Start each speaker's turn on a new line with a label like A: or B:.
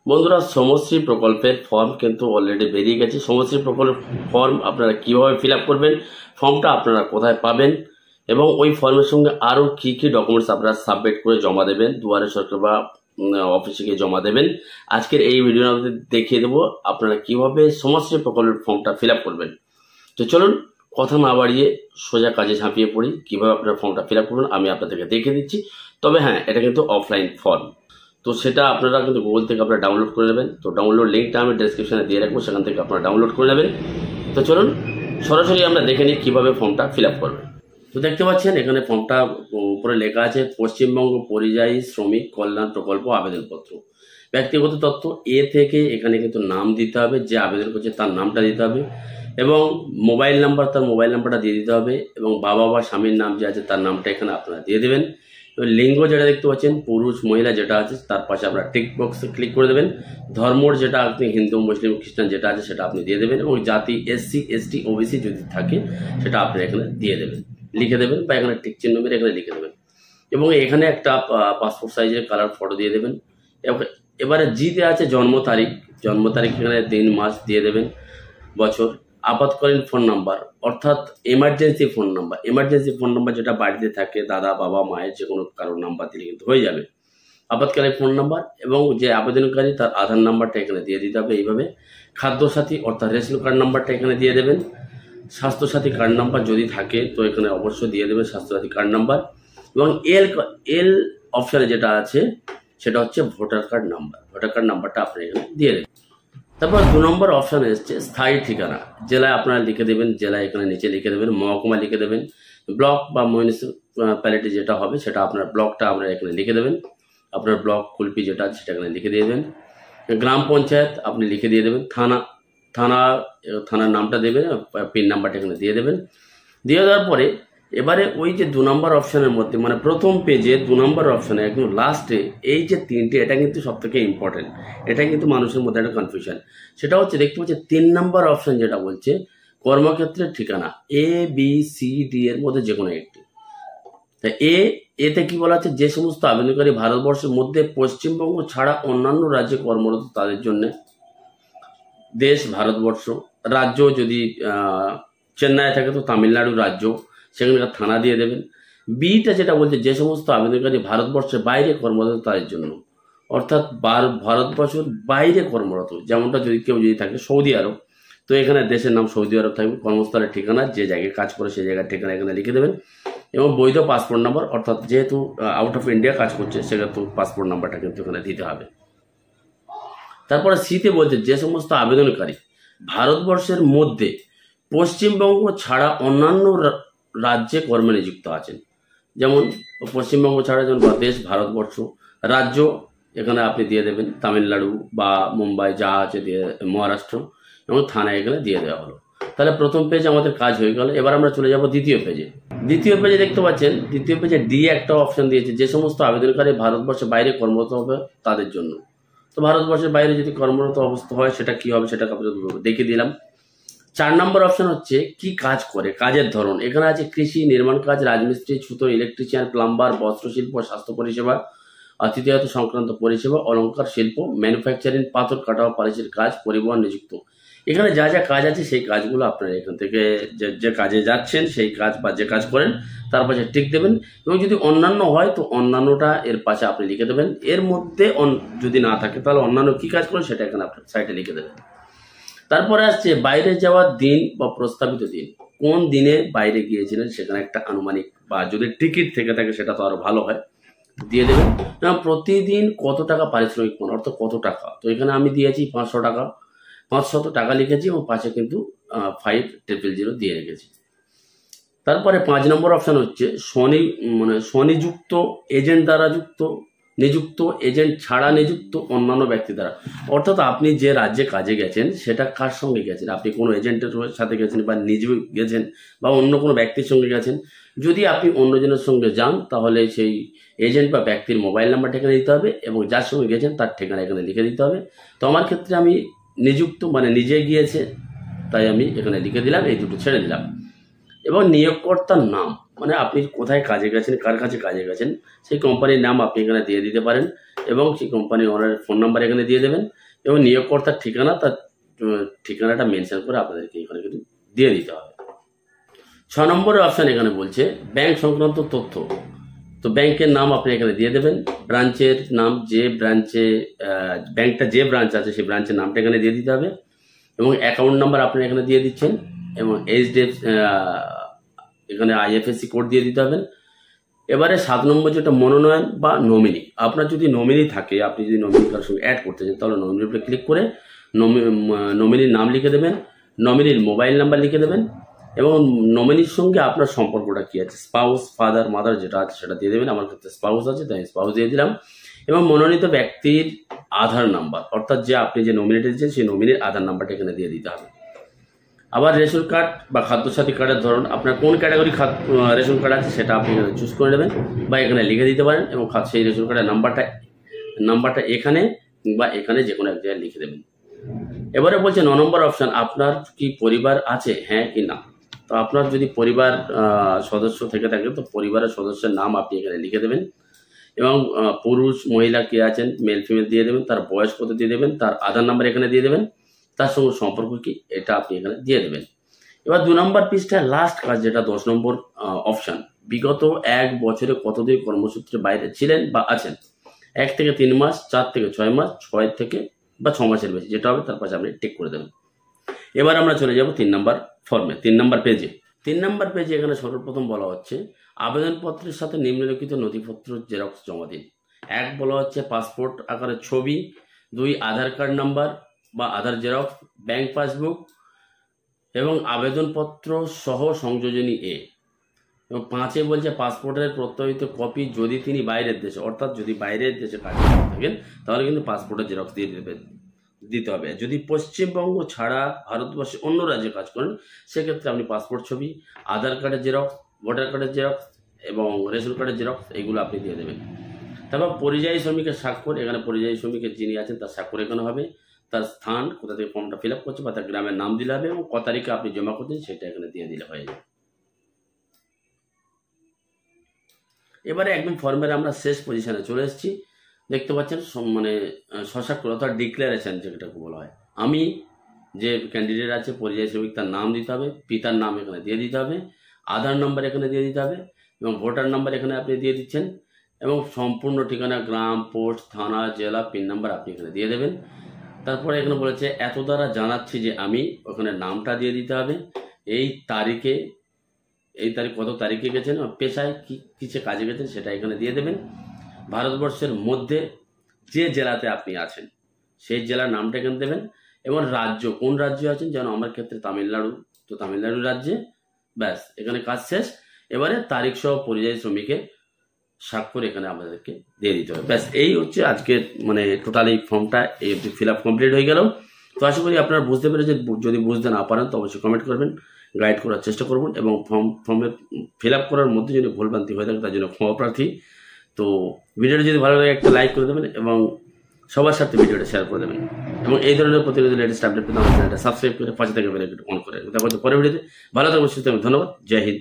A: বন্ধুরা, সমশ্রী প্রকল্পের ফর্ম কিন্তু অলরেডি বেরিয়ে গেছে। সমশ্রী প্রকল্পের ফর্ম আপনারা কিভাবে ফিল আপ করবেন, ফর্মটা আপনারা কোথায় পাবেন এবং ওই ফর্মের সঙ্গে আরও কী কী ডকুমেন্টস আপনারা সাবমিট করে জমা দেবেন, দুয়ারে সরকার বা অফিসে গিয়ে জমা দেবেন, আজকের এই ভিডিওর মধ্যে দেখিয়ে দেবো আপনারা কিভাবে সমশ্রী প্রকল্পের ফর্মটা ফিল আপ করবেন। তো চলুন কথা না বাড়িয়ে সোজা কাজে ঝাঁপিয়ে পড়ি। কীভাবে আপনারা ফর্মটা ফিল আপ করবেন আমি আপনাদেরকে দেখিয়ে দিচ্ছি। তবে হ্যাঁ, এটা কিন্তু অফলাইন ফর্ম, তো সেটা আপনারা কিন্তু গুগল থেকে আপনারা ডাউনলোড করে নেবেন। তো ডাউনলোড লিঙ্কটা আমি ডেসক্রিপশনে দিয়ে রাখবো, সেখান থেকে আপনারা ডাউনলোড করে নেবেন। তো চলুন সরাসরি আমরা দেখে নিই কীভাবে ফর্মটা ফিল আপ করবেন। তো দেখতে পাচ্ছেন এখানে ফর্মটা উপরে লেখা আছে পশ্চিমবঙ্গ পরিযায়ী শ্রমিক কল্যাণ প্রকল্প আবেদনপত্র। ব্যক্তিগত তথ্য এ থেকে এখানে কিন্তু নাম দিতে হবে, যে আবেদন করছে তার নামটা দিতে হবে এবং মোবাইল নাম্বার, তার মোবাইল নাম্বারটা দিয়ে দিতে হবে এবং বাবা বা স্বামীর নাম যে আছে তার নামটা এখানে আপনারা দিয়ে দেবেন। লিঙ্গ যেটা দেখতে পাচ্ছেন পুরুষ মহিলা যেটা আছে তার পাশে আপনারা টিক বক্সে ক্লিক করে দেবেন। ধর্ম যেটা আপনি হিন্দু মুসলিম খ্রিস্টান যেটা আছে সেটা আপনি দিয়ে দেবেন এবং জাতি এসসি এসটি ওবিসি যদি থাকে সেটা আপনি এখানে দিয়ে দেবেন, লিখে দেবেন বা এখানে টিক চিহ্ন মেরে এখানে লিখে দেবেন এবং এখানে একটা পাসপোর্ট সাইজের কালার ফটো দিয়ে দেবেন। এবারে জিতে আছে জন্ম তারিখ, এখানে দিন মাস দিয়ে দেবেন, বছর। আপাতকালীন ফোন নাম্বার অর্থাৎ এমার্জেন্সি ফোন নাম্বার যেটা বাড়িতে থাকে দাদা বাবা মায়ের যে কোনো কারোর নাম্বার দিলে কিন্তু হয়ে যাবে। আপাতকালীন ফোন নাম্বার এবং যে আবেদনকারী তার আধার নাম্বারটা এখানে দিয়ে দিতে হবে এইভাবে। খাদ্যসাথী অর্থাৎ রেশন কার্ড নাম্বারটা এখানে দিয়ে দেবেন। স্বাস্থ্যসাথী কার্ড নাম্বার যদি থাকে তো এখানে অবশ্যই দিয়ে দেবেন স্বাস্থ্যসাথী কার্ড নাম্বার এবং এল অপশানে যেটা আছে সেটা হচ্ছে ভোটার কার্ড নাম্বারটা আপনি এখানে দিয়ে দেবেন। তারপর 2 নম্বর অপশানে এসছে স্থায়ী ঠিকানা, জেলায় আপনারা লিখে দেবেন, জেলায় এখানে নিচে লিখে দেবেন, মহকুমা লিখে দেবেন, ব্লক বা মিউনিসিপ্যালিটি যেটা হবে সেটা আপনার ব্লকটা আপনারা এখানে লিখে দেবেন, আপনার ব্লক কুলপি যেটা আছে সেটা এখানে লিখে দিয়ে দেবেন। গ্রাম পঞ্চায়েত আপনি লিখে দিয়ে দেবেন, থানার নামটা দেবেন, পিন নাম্বারটা এখানে দিয়ে দেবেন। দিয়ে দেওয়ার পরে এবারে ওই যে 2 নম্বর অপশানের মধ্যে মানে প্রথম পেজে 2 নম্বর অপশানে একদম লাস্টে এই যে 3টে, এটা কিন্তু সব থেকে ইম্পর্টেন্ট, এটা কিন্তু মানুষের মধ্যে একটা কনফিউশন। সেটা হচ্ছে দেখতে পাচ্ছি 3 নম্বর অপশান যেটা বলছে কর্মক্ষেত্রের ঠিকানা এ বি সি ডি এর মধ্যে যে কোনো একটি। তা এতে কি বলা আছে, যে সমস্ত আবেদনকারী ভারতবর্ষের মধ্যে পশ্চিমবঙ্গ ছাড়া অন্যান্য রাজ্যে কর্মরত তাদের জন্য। দেশ ভারতবর্ষ, রাজ্য যদি চেন্নাই থাকে তো তামিলনাড়ু রাজ্য, সেখানকার থানা দিয়ে দেবেন। বিটা যেটা বলছে যে সমস্ত আবেদনকারী ভারতবর্ষের বাইরে কর্মরত তাদের জন্য, অর্থাৎ ভারতবর্ষের বাইরে কর্মরত, যেমনটা যদি কেউ থাকে সৌদি আরব, তো এখানে দেশের নাম সৌদি আরব থাকবে, কর্মস্থলের ঠিকানা যে জায়গায় কাজ করে সেই জায়গার ঠিকানা এখানে লিখে দেবেন এবং বৈধ পাসপোর্ট নাম্বার, অর্থাৎ যেহেতু আউট অফ ইন্ডিয়া কাজ করছে সেহেতু পাসপোর্ট নাম্বারটা কিন্তু এখানে দিতে হবে। তারপরে সিতে বলছে যে সমস্ত আবেদনকারী ভারতবর্ষের মধ্যে পশ্চিমবঙ্গ ছাড়া অন্যান্য রাজ্যে কর্মে নিযুক্ত আছেন, যেমন পশ্চিমবঙ্গ ছাড়া যেমন দেশ ভারতবর্ষ, রাজ্য এখানে আপনি দিয়ে দেবেন তামিলনাড়ু বা মুম্বাই যা আছে দিয়ে, মহারাষ্ট্র এবং থানা এখানে দিয়ে দেওয়া হলো। তাহলে প্রথম পেজে আমাদের কাজ হয়ে গেল। এবার আমরা চলে যাব দ্বিতীয় পেজে। দেখতে পাচ্ছেন দ্বিতীয় পেজে ডি একটা অপশন দিয়েছে যে সমস্ত আবেদনকারী ভারতবর্ষের বাইরে কর্মরত হবে তাদের জন্য। তো ভারতবর্ষের বাইরে যদি কর্মরত অবস্থা হয় সেটা কি হবে সেটা দেখিয়ে দিলাম। 4 নম্বর অপশন হচ্ছে কি কাজ করে, কাজের ধরন। এখানে আছে কৃষি, নির্মাণ কাজ, রাজমিস্ত্রি, ছুতো, ইলেকট্রিশিয়ান, প্লাম্বার, বস্ত্রশিল্প, স্বাস্থ্য পরিষেবা, আতিথেয়তা সংক্রান্ত পরিষেবা, অলংকার শিল্প, ম্যানুফ্যাকচারিং, পাথর কাটা ও পালিশের কাজ, পরিবহন নিযুক্ত। এখানে যা যা কাজ আছে সেই কাজগুলো আপনারা এখান থেকে যে কাজে যাচ্ছেন সেই কাজ বা যে কাজ করেন তার পাশে টিক দেবেন এবং যদি অন্যান্য হয় তো অন্যান্যটা এর পাশে আপনি লিখে দেবেন। এর মধ্যে যদি না থাকে তাহলে অন্যান্য কি কাজ করেন সেটা এখানে আপনার সাইডে লিখে দেবেন। তারপরে আসছে বাইরে যাওয়ার দিন বা প্রস্তাবিত দিন, কোন দিনে বাইরে গিয়েছিলেন সেখানে একটা আনুমানিক বা যদি টিকিট থেকে থাকে সেটা তো আরো ভালো হয়, দিয়ে দেবেন। প্রতিদিন কত টাকা পারিশ্রমিক পান অর্থাৎ কত টাকা, তো এখানে আমি দিয়েছি 500 টাকা লিখেছি এবং পাশে কিন্তু 5000 দিয়ে রেখেছি। তারপরে 5 নম্বর অপশন হচ্ছে স্বনিযুক্ত এজেন্ট দ্বারা নিযুক্ত, এজেন্ট ছাড়া নিযুক্ত, অন্যান্য ব্যক্তি দ্বারা। অর্থাৎ আপনি যে রাজ্যে কাজে গেছেন সেটা কার সঙ্গে গেছেন, আপনি কোনো এজেন্টের সাথে গেছেন বা নিজে গেছেন বা অন্য কোনো ব্যক্তির সঙ্গে গেছেন। যদি আপনি অন্যজনের সঙ্গে যান তাহলে সেই এজেন্ট বা ব্যক্তির মোবাইল নাম্বারটা এখানে দিতে হবে এবং যার সঙ্গে গেছেন তার ঠিকানা এখানে লিখে দিতে হবে। তো আমার ক্ষেত্রে আমি নিযুক্ত নিজে গিয়েছে তাই আমি এখানে লিখে দিলাম, এই দুটো ছেড়ে দিলাম। এবং নিয়োগকর্তার নাম, মানে আপনি কোথায় কাজে গেছেন, কার কাছে কাজে গেছেন, সেই কোম্পানির নাম আপনি এখানে দিয়ে দিতে পারেন এবং সেই কোম্পানির ওনারের ফোন নাম্বার এখানে দিয়ে দেবেন এবং নিয়োগকর্তার ঠিকানা, তার ঠিকানাটা মেনশন করে আপনাদেরকে এখানে কিন্তু দিয়ে দিতে হবে। 6 নম্বরের অপশান এখানে বলছে ব্যাংক সংক্রান্ত তথ্য। তো ব্যাংকের নাম আপনি এখানে দিয়ে দেবেন, ব্রাঞ্চের নাম, যে ব্রাঞ্চে ব্যাংকটা যে ব্রাঞ্চ আছে সেই ব্রাঞ্চের নামটা এখানে দিয়ে দিতে হবে এবং অ্যাকাউন্ট নাম্বার আপনি এখানে দিয়ে দিচ্ছেন এবং এখানে IFSC কোড দিয়ে দিতে হবে। এবারে 7 নম্বর যেটা মনোনয়ন বা নমিনি, আপনার যদি নমিনি থাকে, আপনি যদি নমিনি কারোর সঙ্গে অ্যাড করতে চান তাহলে নমিনির উপরে ক্লিক করে নমিনির নাম লিখে দেবেন, নমিনির মোবাইল নাম্বার লিখে দেবেন এবং নমিনির সঙ্গে আপনার সম্পর্কটা কী আছে, স্পাউস, ফাদার, মাদার যেটা আছে সেটা দিয়ে দেবেন। আমার ক্ষেত্রে স্পাউস আছে তাই স্পাউস দিয়ে দিলাম এবং মনোনীত ব্যক্তির আধার নাম্বার, অর্থাৎ যে আপনি যে নমিনেটে দিচ্ছেন সেই নমিনির আধার নাম্বারটা এখানে দিয়ে দিতে হবে। আবার রেশন কার্ড বা খাদ্যসাথী কার্ডের ধরন, আপনার কোন ক্যাটাগরি রেশন কার্ড আছে সেটা আপনি এখানে চুজ করে নেবেন বা এখানে লিখে দিতে পারেন এবং সেই রেশন কার্ডের নাম্বারটা এখানে বা এখানে যে কোনো এক জায়গায় লিখে দেবেন। এবারে বলছে 9 নম্বর অপশান, আপনার কি পরিবার আছে, হ্যাঁ কি না। তো আপনার যদি পরিবার সদস্য থেকে থাকে তো পরিবারের সদস্যের নাম আপনি এখানে লিখে দেবেন এবং পুরুষ মহিলা কে আছেন, মেল ফিমেল দিয়ে দেবেন, তার বয়স কত দিয়ে দেবেন, তার আধার নাম্বার এখানে দিয়ে দেবেন, তার সঙ্গে সম্পর্ক কি এটা আপনি এখানে দিয়ে দেবেন। এবার 2 নম্বর পৃষ্ঠায় লাস্ট কাজ যেটা 10 নম্বর অপশান, বিগত 1 বছরে কতদিন কর্মসূত্রে বাইরে ছিলেন বা আছেন, 1 থেকে 3 মাস, 4 থেকে 6 মাস, 6 থেকে বা 6 মাসের বেশি যেটা হবে তার পাশে আপনি টিক করে দেবেন। এবার আমরা চলে যাব 3 নম্বর ফর্মে, 3 নম্বর পেজে। 3 নম্বর পেজে এখানে সর্বপ্রথম বলা হচ্ছে আবেদনপত্রের সাথে নিম্নলিখিত নথিপত্র জেরক্স জমা দিন। 1 বলা হচ্ছে পাসপোর্ট আকারের ছবি, 2 আধার কার্ড নাম্বার বা আধার জেরক্স, ব্যাংক পাসবুক এবং আবেদনপত্র সহ সংযোজনী এ। এবং 5 বলছে পাসপোর্টের প্রত্যয়িত কপি যদি তিনি বাইরের দেশে, অর্থাৎ যদি বাইরের দেশে কাজ করে থাকেন তাহলে কিন্তু পাসপোর্টের জেরক্স দিতে হবে। যদি পশ্চিমবঙ্গ ছাড়া ভারতবর্ষে অন্য রাজ্যে কাজ করেন সেক্ষেত্রে আপনি পাসপোর্ট ছবি, আধার কার্ডের জেরক্স, ভোটার কার্ডের জেরক্স এবং রেশন কার্ডের জেরক্স এইগুলো আপনি দিয়ে দেবেন। তারপর পরিযায়ী শ্রমিকের স্বাক্ষর, এখানে পরিযায়ী শ্রমিকের যিনি আছেন তার স্বাক্ষর এখানে হবে, তার স্থান কোথা থেকে ফর্মটা ফিল আপ করছে বা তার গ্রামের নাম দিলে হবে এবং ক তারিখে আপনি জমা করছেন সেটা এখানে দিয়ে দিলে হয়ে যাবে। এবারে একদম ফর্মের আমরা শেষ পজিশনে চলে এসেছি, দেখতে পাচ্ছেন মানে স্বস্বাক্ষর অর্থাৎ ডিক্লারেশন যেটাকে বলা হয়। আমি যে ক্যান্ডিডেট আছে পরিযায়ী শ্রমিক তার নাম দিতে হবে, পিতার নাম এখানে দিয়ে দিতে হবে, আধার নাম্বার এখানে দিয়ে দিতে হবে এবং ভোটার নাম্বার এখানে আপনি দিয়ে দিচ্ছেন এবং সম্পূর্ণ ঠিকানা, গ্রাম, পোস্ট, থানা, জেলা, পিন নাম্বার আপনি এখানে দিয়ে দেবেন। তারপরে এখানে বলেছে এত দ্বারা জানাচ্ছি যে আমি, ওখানে নামটা দিয়ে দিতে হবে, এই তারিখ কত তারিখে গেছেন, পেশায় কিসে কাজে গেছেন সেটা এখানে দিয়ে দেবেন। ভারতবর্ষের মধ্যে যে জেলাতে আপনি আছেন সেই জেলার নামটা এখানে দেবেন এবং রাজ্য, কোন রাজ্যে আছেন, যেন আমার ক্ষেত্রে তামিলনাড়ু, তো তামিলনাড়ু রাজ্যে, ব্যাস এখানে কাজ শেষ। এবারে তারিখ সহ পরিযায়ী শ্রমিকের স্বাক্ষর এখানে আমাদেরকে দিয়ে দিতে হবে। ব্যাস এই হচ্ছে আজকের মানে টোটাল এই ফর্মটা এই ফিল আপ কমপ্লিট হয়ে গেল। তো আশা করি আপনারা বুঝতে পেরেছেন, যদি বুঝতে না পারেন তো অবশ্যই কমেন্ট করবেন, গাইড করার চেষ্টা করবেন এবং ফর্মে ফিল আপ করার মধ্যে যদি ভুলভ্রান্তি হয়ে থাকে তার জন্য ক্ষমা প্রার্থী। তো ভিডিওটা যদি ভালো লাগে একটা লাইক করে দেবেন এবং সবার সাথে ভিডিওটা শেয়ার করে দেবেন এবং এই ধরনের প্রতিনিয়ত লেটেস্ট আপডেট পেতে আমার চ্যানেলটা সাবস্ক্রাইব করে পাশে থেকে বেল আইকন অন করে। দেখা হচ্ছে পরের ভিডিওতে। ভালো থাকবেন, সুস্থ থাকবেন, ধন্যবাদ, জয় হিন্দ।